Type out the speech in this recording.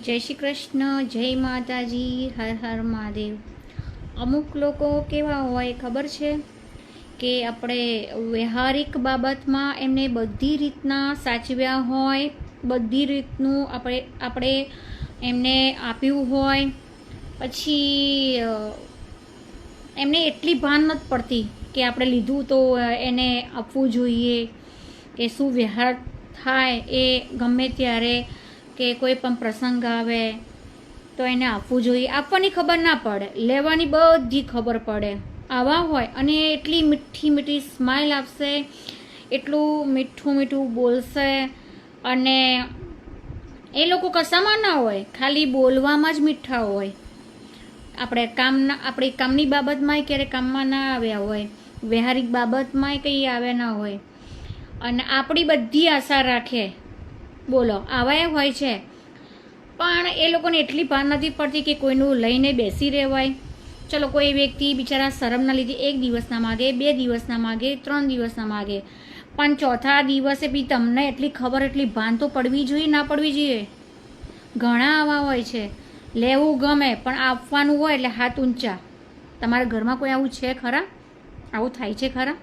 જય શ્રી કૃષ્ણ, જય માતાજી, હર હર મહાદેવ. અમુક લોકો કેવા હોય ખબર છે કે આપણે વ્યવહારિક બાબતમાં એમને બધી રીતના સાચવ્યા હોય, બધી રીતનું આપણે એમને આપ્યું હોય, પછી એમને એટલી ભાન નથી પડતી કે આપણે લીધું તો એને આપવું જોઈએ, કે શું વ્યવહાર થાય એ ગમે ત્યારે કે કોઈ પણ પ્રસંગ આવે તો એને આપવું જોઈએ. આપવાની ખબર ના પડે, લેવાની બધી ખબર પડે. આવા હોય અને એટલી મીઠી મીઠી સ્માઇલ આપશે, એટલું મીઠું મીઠું બોલશે, અને એ લોકો કશામાં ના હોય, ખાલી બોલવામાં જ મીઠા હોય. આપણી કામની બાબતમાંય ક્યારેક કામમાં ના આવ્યા હોય, વ્યવહારિક બાબતમાંય કંઈ આવ્યા ના હોય, અને આપણી બધી આશા રાખે. બોલો, આવા હોય છે. પણ એ લોકોને એટલી ભાન નથી પડતી કે કોઈનું લઈને બેસી રહેવાય. ચલો, કોઈ વ્યક્તિ બિચારા શરમના લીધે 1 દિવસના માગે, 2 દિવસના માગે, 3 દિવસના માગે, પણ ચોથા દિવસે બી તમને એટલી ખબર, એટલી ભાન તો પડવી જોઈએ, ના પડવી જોઈએ? ઘણા આવા હોય છે. લેવું ગમે પણ આપવાનું હોય એટલે હાથ ઊંચા. તમારા ઘરમાં કોઈ આવું છે ખરા? આવું થાય છે ખરા?